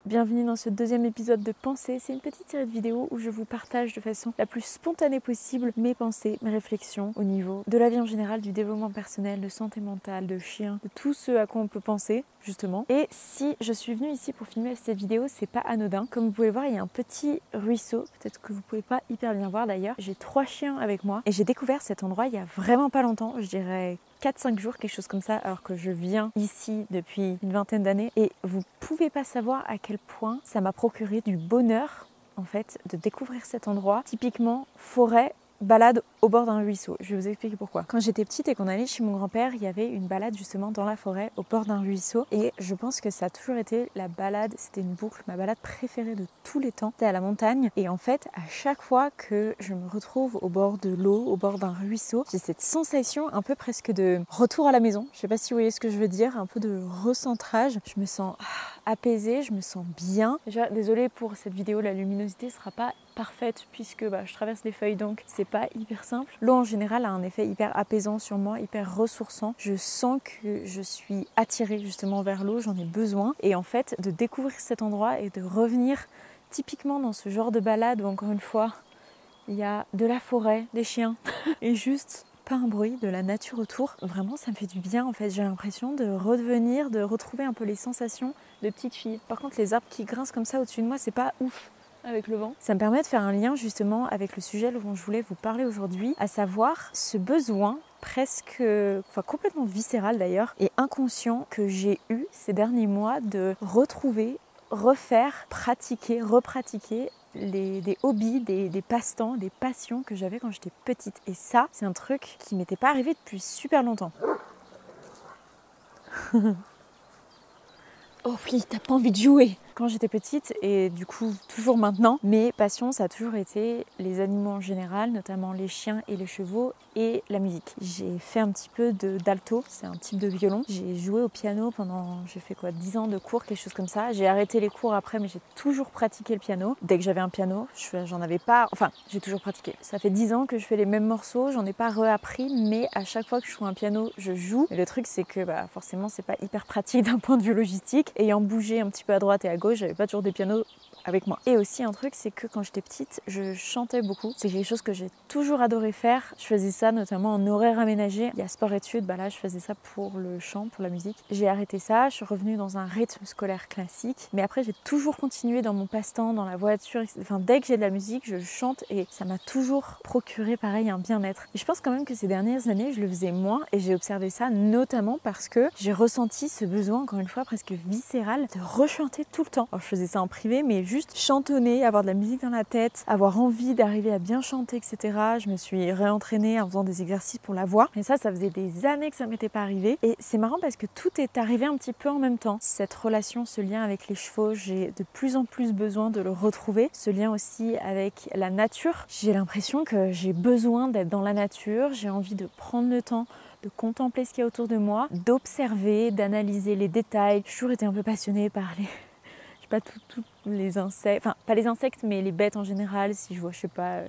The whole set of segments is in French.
Bienvenue dans ce deuxième épisode de Pensées. C'est une petite série de vidéos où je vous partage de façon la plus spontanée possible mes pensées, mes réflexions au niveau de la vie en général, du développement personnel, de santé mentale, de chien, de tout ce à quoi on peut penser justement. Et si je suis venue ici pour filmer cette vidéo, c'est pas anodin. Comme vous pouvez voir, il y a un petit ruisseau, peut-être que vous pouvez pas hyper bien voir d'ailleurs. J'ai 3 chiens avec moi et j'ai découvert cet endroit il y a vraiment pas longtemps, je dirais 4-5 jours, quelque chose comme ça, alors que je viens ici depuis une vingtaine d'années. Et vous pouvez pas savoir à quel point ça m'a procuré du bonheur, en fait, de découvrir cet endroit. Typiquement, forêt, balade au bord d'un ruisseau. Je vais vous expliquer pourquoi. Quand j'étais petite et qu'on allait chez mon grand-père, il y avait une balade justement dans la forêt, au bord d'un ruisseau. Et je pense que ça a toujours été la balade, c'était une boucle, ma balade préférée de tous les temps. C'était à la montagne. Et en fait, à chaque fois que je me retrouve au bord de l'eau, au bord d'un ruisseau, j'ai cette sensation un peu presque de retour à la maison. Je sais pas si vous voyez ce que je veux dire, un peu de recentrage. Je me sens apaisée, je me sens bien. Déjà, désolée pour cette vidéo, la luminosité sera pas parfaite puisque je traverse des feuilles, donc c'est pas hyper simple. L'eau en général a un effet hyper apaisant sur moi, hyper ressourçant. Je sens que je suis attirée justement vers l'eau, j'en ai besoin. Et en fait, de découvrir cet endroit et de revenir typiquement dans ce genre de balade où encore une fois, il y a de la forêt, des chiens et juste pas un bruit, de la nature autour. Vraiment, ça me fait du bien en fait. J'ai l'impression de redevenir, de retrouver un peu les sensations de petite fille. Par contre, les arbres qui grincent comme ça au-dessus de moi, c'est pas ouf avec le vent. Ça me permet de faire un lien justement avec le sujet dont je voulais vous parler aujourd'hui, à savoir ce besoin presque, complètement viscéral d'ailleurs, et inconscient que j'ai eu ces derniers mois de retrouver, refaire, pratiquer, repratiquer des hobbies, des passe-temps, des passions que j'avais quand j'étais petite. Et ça, c'est un truc qui m'était pas arrivé depuis super longtemps. Oh oui, t'as pas envie de jouer. Quand j'étais petite, et du coup toujours maintenant, mes passions, ça a toujours été les animaux en général, notamment les chiens et les chevaux, et la musique. J'ai fait un petit peu d'alto, c'est un type de violon. J'ai joué au piano pendant, j'ai fait 10 ans de cours, quelque chose comme ça. J'ai arrêté les cours après, mais j'ai toujours pratiqué le piano. Dès que j'avais un piano, j'en avais pas, j'ai toujours pratiqué. Ça fait 10 ans que je fais les mêmes morceaux, j'en ai pas réappris, mais à chaque fois que je joue un piano, je joue. Mais le truc, c'est que forcément, c'est pas hyper pratique d'un point de vue logistique. Ayant bougé un petit peu à droite et à gauche, j'avais pas toujours des pianos avec moi. Et aussi un truc, c'est que quand j'étais petite, je chantais beaucoup. C'est quelque chose que j'ai toujours adoré faire. Je faisais ça notamment en horaire aménagé. Il y a sport-études, là je faisais ça pour le chant, pour la musique. J'ai arrêté ça, je suis revenue dans un rythme scolaire classique. Mais après, j'ai toujours continué dans mon passe-temps, dans la voiture. Dès que j'ai de la musique, je chante et ça m'a toujours procuré pareil un bien-être. Et je pense quand même que ces dernières années, je le faisais moins et j'ai observé ça notamment parce que j'ai ressenti ce besoin, encore une fois, presque viscéral de rechanter tout le temps. Alors, je faisais ça en privé, mais juste chantonner, avoir de la musique dans la tête, avoir envie d'arriver à bien chanter, etc. Je me suis réentraînée en faisant des exercices pour la voix. Et ça faisait des années que ça m'était pas arrivé. Et c'est marrant parce que tout est arrivé un petit peu en même temps. Cette relation, ce lien avec les chevaux, j'ai de plus en plus besoin de le retrouver. Ce lien aussi avec la nature. J'ai l'impression que j'ai besoin d'être dans la nature. J'ai envie de prendre le temps de contempler ce qu'il y a autour de moi, d'observer, d'analyser les détails. J'ai toujours été un peu passionnée par tous les insectes, pas les insectes mais les bêtes en général. Si je vois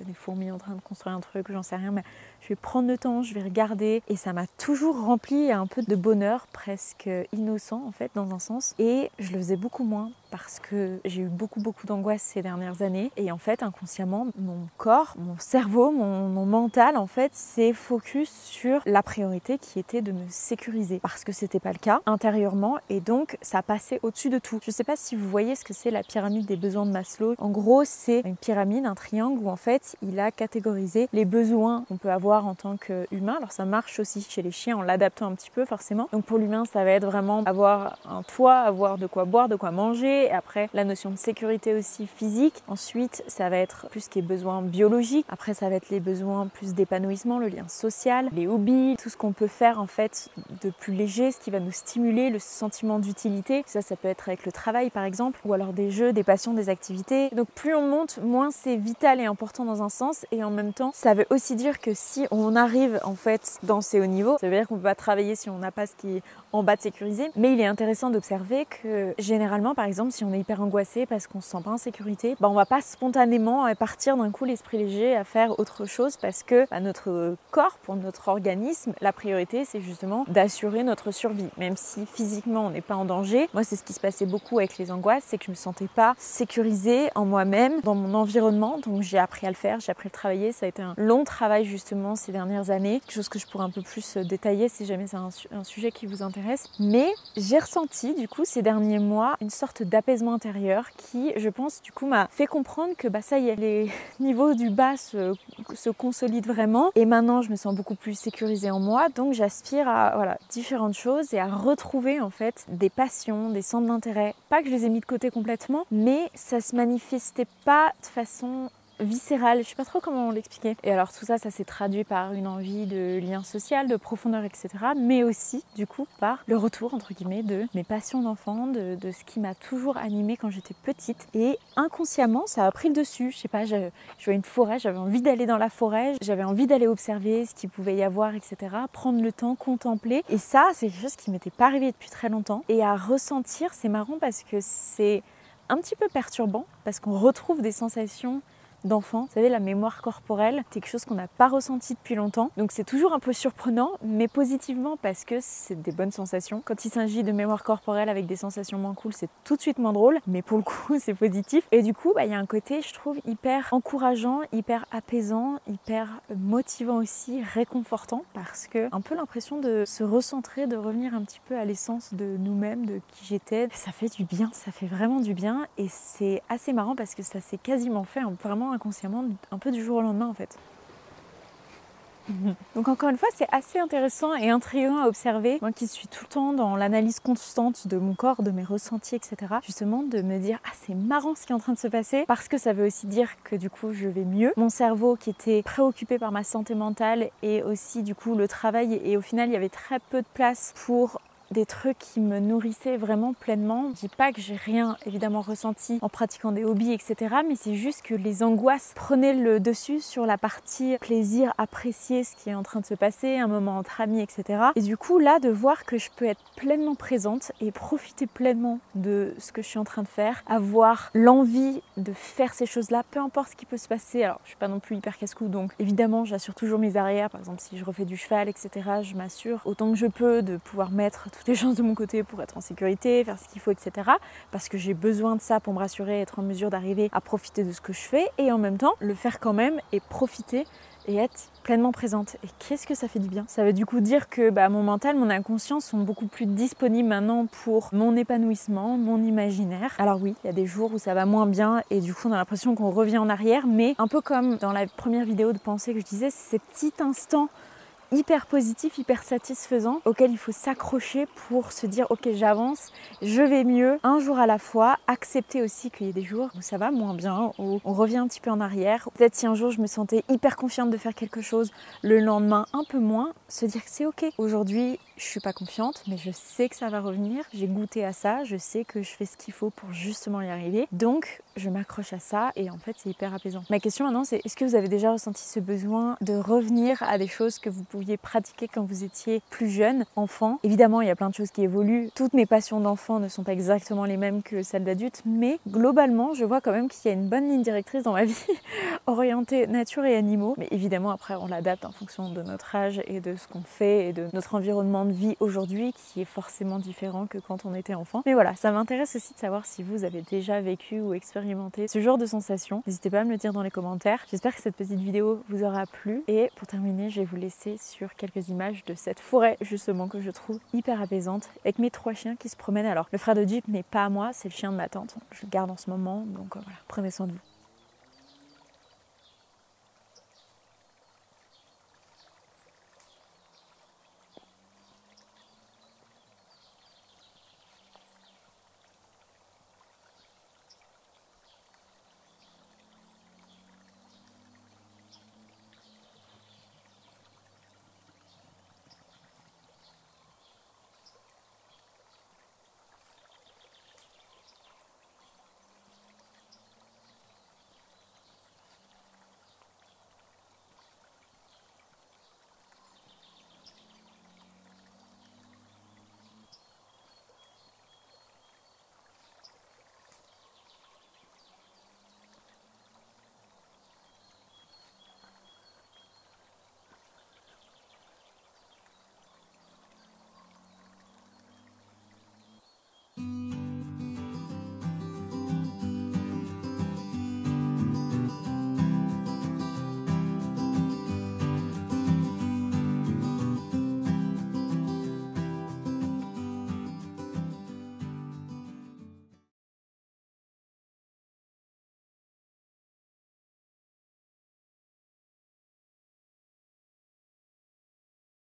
des fourmis en train de construire un truc, j'en sais rien, mais je vais prendre le temps, je vais regarder et ça m'a toujours rempli un peu de bonheur, presque innocent en fait dans un sens, et je le faisais beaucoup moins parce que j'ai eu beaucoup d'angoisse ces dernières années et en fait inconsciemment mon corps, mon cerveau, mon mental en fait s'est focus sur la priorité qui était de me sécuriser parce que c'était pas le cas intérieurement et donc ça passait au-dessus de tout. Je sais pas si vous voyez ce que c'est la pyramide des besoins de Maslow. En gros, c'est une pyramide, un triangle où en fait il a catégorisé les besoins qu'on peut avoir en tant qu'humain. Alors ça marche aussi chez les chiens en l'adaptant un petit peu forcément. Donc pour l'humain, ça va être vraiment avoir un toit, avoir de quoi boire, de quoi manger. Et après, la notion de sécurité aussi physique. Ensuite, ça va être plus ce qui est besoins biologiques. Après, ça va être les besoins plus d'épanouissement, le lien social, les hobbies, tout ce qu'on peut faire en fait de plus léger, ce qui va nous stimuler, le sentiment d'utilité. Ça peut être avec le travail par exemple, ou alors des jeux, des passions, des activités. Donc plus on monte, moins c'est vital et important dans un sens, et en même temps ça veut aussi dire que si on arrive en fait dans ces hauts niveaux, ça veut dire qu'on peut pas travailler si on n'a pas ce qui est en bas de sécurisé. Mais il est intéressant d'observer que généralement, par exemple, si on est hyper angoissé parce qu'on se sent pas en sécurité, on va pas spontanément partir d'un coup l'esprit léger à faire autre chose, parce que notre corps, pour notre organisme, la priorité c'est justement d'assurer notre survie, même si physiquement on n'est pas en danger. Moi c'est ce qui se passait beaucoup avec les angoisses, c'est que je me sentais pas sécurisée en moi-même, dans mon environnement, donc j'ai appris à le faire, j'ai appris à le travailler. Ça a été un long travail justement ces dernières années, quelque chose que je pourrais un peu plus détailler si jamais c'est un sujet qui vous intéresse. Mais j'ai ressenti du coup ces derniers mois une sorte d'apaisement intérieur qui, je pense, du coup m'a fait comprendre que ça y est, les niveaux du bas se consolident vraiment, et maintenant je me sens beaucoup plus sécurisée en moi, donc j'aspire à différentes choses et à retrouver en fait des passions, des centres d'intérêt. Pas que je les ai mis de côté complètement, mais ça se manifestait pas de façon viscérale, je sais pas trop comment l'expliquer. Et alors tout ça s'est traduit par une envie de lien social, de profondeur, etc. Mais aussi, du coup, par le retour, entre guillemets, de mes passions d'enfant, de ce qui m'a toujours animée quand j'étais petite. Et inconsciemment, ça a pris le dessus. Je sais pas, je voyais une forêt, j'avais envie d'aller dans la forêt, j'avais envie d'aller observer ce qu'il pouvait y avoir, etc. Prendre le temps, contempler. Et ça, c'est quelque chose qui m'était pas arrivé depuis très longtemps. Et à ressentir, c'est marrant parce que c'est un petit peu perturbant, parce qu'on retrouve des sensations d'enfant. Vous savez, la mémoire corporelle, c'est quelque chose qu'on n'a pas ressenti depuis longtemps. Donc c'est toujours un peu surprenant, mais positivement, parce que c'est des bonnes sensations. Quand il s'agit de mémoire corporelle avec des sensations moins cool, c'est tout de suite moins drôle, mais pour le coup, c'est positif. Et du coup, il y a un côté, je trouve, hyper encourageant, hyper apaisant, hyper motivant aussi, réconfortant, parce que un peu l'impression de se recentrer, de revenir un petit peu à l'essence de nous-mêmes, de qui j'étais. Ça fait du bien, ça fait vraiment du bien, et c'est assez marrant parce que ça s'est quasiment fait vraiment inconsciemment, un peu du jour au lendemain en fait. Donc encore une fois, c'est assez intéressant et intriguant à observer. Moi qui suis tout le temps dans l'analyse constante de mon corps, de mes ressentis, etc. Justement, de me dire, ah c'est marrant ce qui est en train de se passer, parce que ça veut aussi dire que du coup je vais mieux. Mon cerveau qui était préoccupé par ma santé mentale, et aussi du coup le travail, et au final il y avait très peu de place pour des trucs qui me nourrissaient vraiment pleinement. Je dis pas que j'ai rien évidemment ressenti en pratiquant des hobbies, etc. Mais c'est juste que les angoisses prenaient le dessus sur la partie plaisir, apprécier ce qui est en train de se passer, un moment entre amis, etc. Et du coup là, de voir que je peux être pleinement présente et profiter pleinement de ce que je suis en train de faire, avoir l'envie de faire ces choses-là, peu importe ce qui peut se passer. Alors je suis pas non plus hyper casse-cou, donc évidemment j'assure toujours mes arrières. Par exemple si je refais du cheval, etc. je m'assure autant que je peux de pouvoir mettre toutes les chances de mon côté pour être en sécurité, faire ce qu'il faut, etc. Parce que j'ai besoin de ça pour me rassurer, être en mesure d'arriver à profiter de ce que je fais, et en même temps le faire quand même et profiter et être pleinement présente. Et qu'est-ce que ça fait du bien. Ça veut du coup dire que mon mental, mon inconscient sont beaucoup plus disponibles maintenant pour mon épanouissement, mon imaginaire. Alors oui, il y a des jours où ça va moins bien et du coup on a l'impression qu'on revient en arrière, mais un peu comme dans la première vidéo de pensée que je disais, c'est ces petits instants hyper positif, hyper satisfaisant, auquel il faut s'accrocher pour se dire ok j'avance, je vais mieux, un jour à la fois, accepter aussi qu'il y ait des jours où ça va moins bien, où on revient un petit peu en arrière. Peut-être si un jour je me sentais hyper confiante de faire quelque chose, le lendemain un peu moins, se dire que c'est ok. Aujourd'hui je suis pas confiante, mais je sais que ça va revenir, j'ai goûté à ça, je sais que je fais ce qu'il faut pour justement y arriver, donc je m'accroche à ça et en fait c'est hyper apaisant. Ma question maintenant c'est, est-ce que vous avez déjà ressenti ce besoin de revenir à des choses que vous pouviez pratiquer quand vous étiez plus jeune, enfant? Évidemment il y a plein de choses qui évoluent, toutes mes passions d'enfant ne sont pas exactement les mêmes que celles d'adulte, mais globalement je vois quand même qu'il y a une bonne ligne directrice dans ma vie orientée nature et animaux, mais évidemment après on l'adapte en fonction de notre âge et de ce qu'on fait et de notre environnement de vie aujourd'hui qui est forcément différent que quand on était enfant. Mais voilà, ça m'intéresse aussi de savoir si vous avez déjà vécu ou expérimenté ce genre de sensations. N'hésitez pas à me le dire dans les commentaires. J'espère que cette petite vidéo vous aura plu, et pour terminer je vais vous laisser sur quelques images de cette forêt justement que je trouve hyper apaisante avec mes 3 chiens qui se promènent. Alors le frère de Jeep n'est pas à moi, c'est le chien de ma tante, je le garde en ce moment, donc voilà, prenez soin de vous.